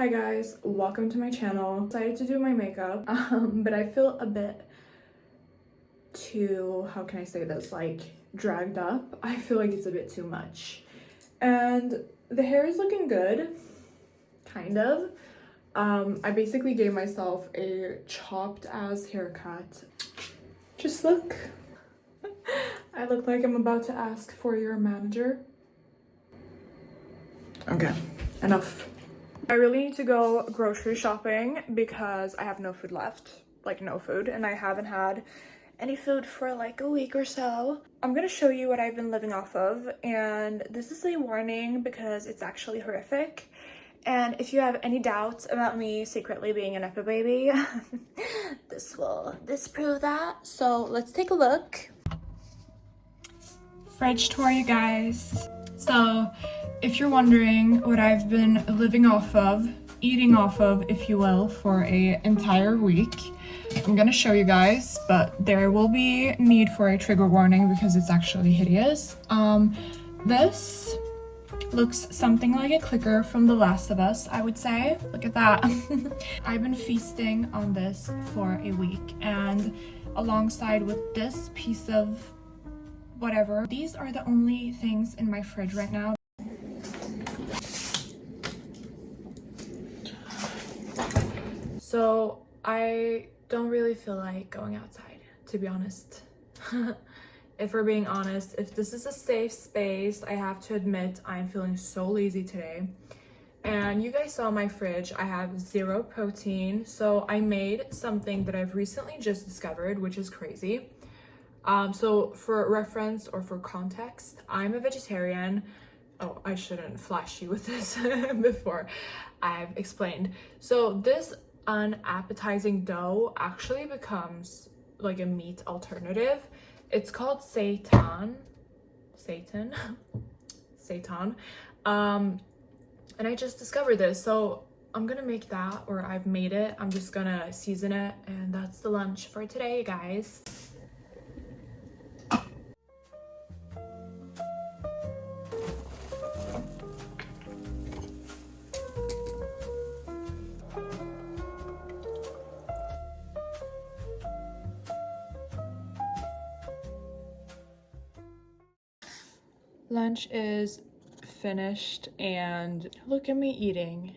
Hi guys, welcome to my channel. Decided to do my makeup, but I feel a bit too, how can I say this, like dragged up. I feel like it's a bit too much. And the hair is looking good, kind of. I basically gave myself a chopped ass haircut. Just look. I look like I'm about to ask for your manager. Okay, enough. I really need to go grocery shopping because I have no food left, like no food, and I haven't had any food for like a week or so. I'm gonna show you what I've been living off of, and this is a warning because it's actually horrific. And if you have any doubts about me secretly being an Nepo baby, this will disprove that. So let's take a look. Fridge tour, you guys. So if you're wondering what I've been living off of, eating off of, if you will, for an entire week, I'm gonna show you guys, but there will be need for a trigger warning because it's actually hideous. This looks something like a clicker from The Last of Us, I would say. Look at that. I've been feasting on this for a week, and alongside with this piece of whatever, these are the only things in my fridge right now. So I don't really feel like going outside, to be honest. If we're being honest, if this is a safe space, I have to admit I'm feeling so lazy today. And you guys saw my fridge, I have zero protein. So I made something that I've recently just discovered, which is crazy. So for reference or for context, I'm a vegetarian. Oh, I shouldn't flash you with this before I've explained. So this unappetizing dough actually becomes like a meat alternative. It's called seitan. And I just discovered this, so I'm gonna make that, or I've made it. I'm just gonna season it, and that's the lunch for today, guys. Lunch is finished, and look at me eating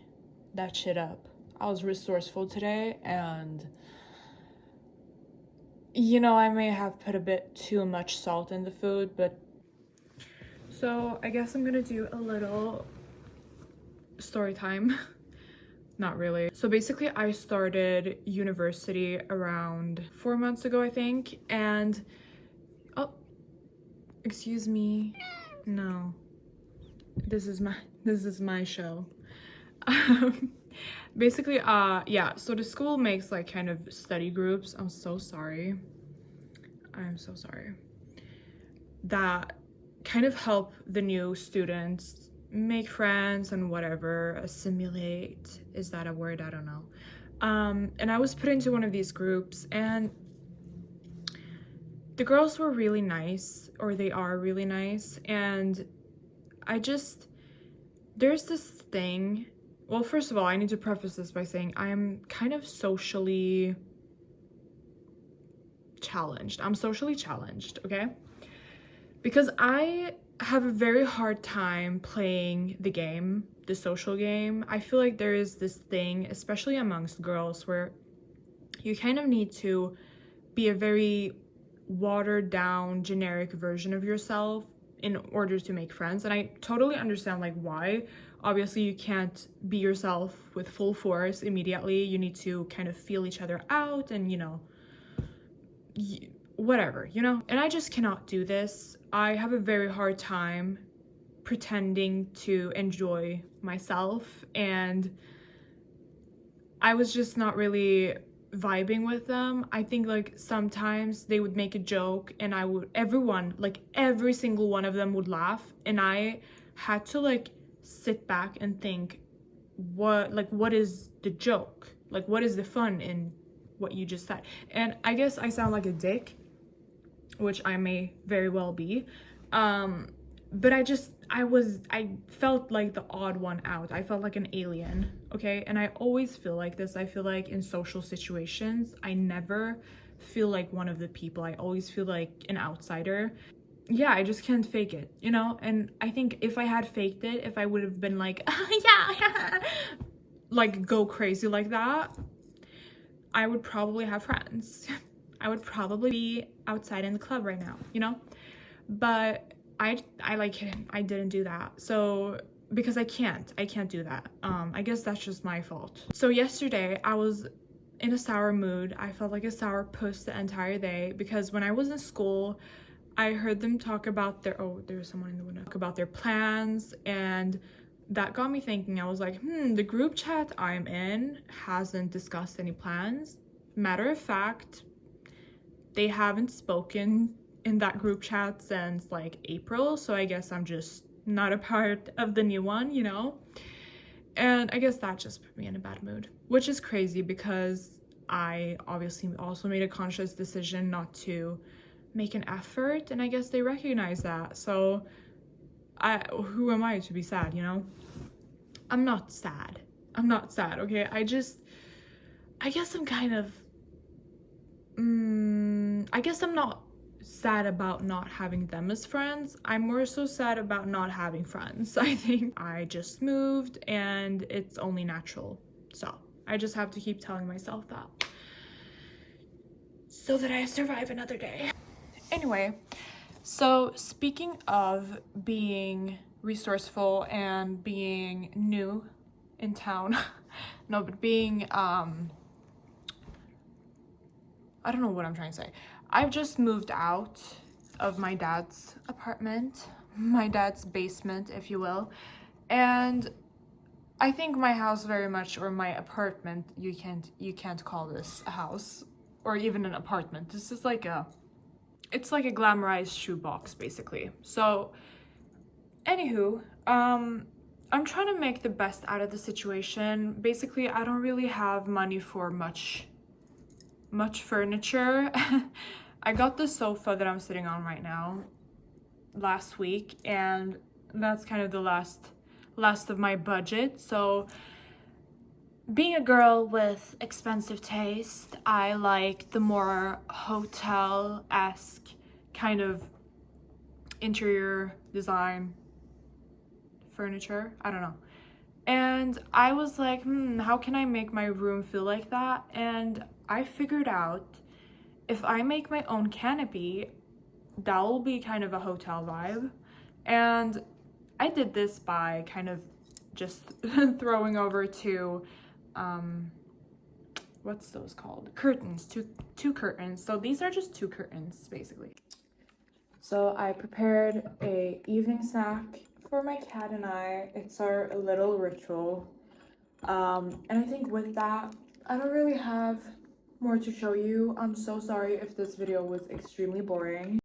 that shit up. I was resourceful today, and you know, I may have put a bit too much salt in the food, but so I guess I'm gonna do a little story time. Not really. So basically I started university around 4 months ago, I think, and oh, excuse me. No, this is my show. Basically, yeah, so the school makes like kind of study groups. I'm so sorry that kind of help the new students make friends and whatever, assimilate, is that a word? I don't know. And I was put into one of these groups, and the girls were really nice, or they are really nice, and there's this thing. Well, first of all, I need to preface this by saying I am kind of socially challenged. I'm socially challenged, okay? Because I have a very hard time playing the game, the social game. I feel like there is this thing, especially amongst girls, where you kind of need to be a very watered down generic version of yourself in order to make friends. And I totally understand like why. Obviously you can't be yourself with full force immediately. You need to kind of feel each other out, and you know, whatever, you know. And I just cannot do this. I have a very hard time pretending to enjoy myself, and I was just not really vibing with them. I think like sometimes they would make a joke, and everyone, like every single one of them would laugh, and I had to like sit back and think, what is the joke? Like, what is the fun in what you just said? And I guess I sound like a dick, which I may very well be, but I just I felt like the odd one out. I felt like an alien, okay? And I always feel like this. I feel like in social situations, I never feel like one of the people. I always feel like an outsider. Yeah, I just can't fake it, you know? And I think if I had faked it, if I would have been like, yeah, like go crazy like that, I would probably have friends. I would probably be outside in the club right now, you know? But I like I didn't do that. So because I can't do that. I guess that's just my fault. So yesterday I was in a sour mood. I felt like a sour puss the entire day because when I was in school, I heard them talk about their, oh, there's someone in the window, talk about their plans, and that got me thinking. I was like, the group chat I'm in hasn't discussed any plans. Matter of fact, they haven't spoken in that group chat since like April, so I guess I'm just not a part of the new one, you know? And I guess that just put me in a bad mood, which is crazy because I obviously also made a conscious decision not to make an effort, and I guess they recognize that. So who am I to be sad, you know? I'm not sad. I'm not sad, okay? I guess I'm kind of I guess I'm not sad about not having them as friends. I'm more so sad about not having friends. I think I just moved and it's only natural. So I just have to keep telling myself that so that I survive another day. Anyway, so speaking of being resourceful and being new in town, no, but being, I don't know what I'm trying to say. I've just moved out of my dad's apartment, my dad's basement, if you will. And I think my house very much, or my apartment, you can't call this a house or even an apartment. This is like it's like a glamorized shoebox basically. So anywho, I'm trying to make the best out of the situation. Basically, I don't really have money for much furniture. I got the sofa that I'm sitting on right now last week, and that's kind of the last of my budget. So being a girl with expensive taste, I like the more hotel-esque kind of interior design furniture. I don't know. And I was like, how can I make my room feel like that? And I figured out if I make my own canopy, that will be kind of a hotel vibe. And I did this by kind of just throwing over two, what's those called? Curtains, two curtains. So these are just two curtains, basically. So I prepared a evening snack for my cat and I. It's our little ritual. And I think with that, I don't really have more to show you. I'm so sorry if this video was extremely boring.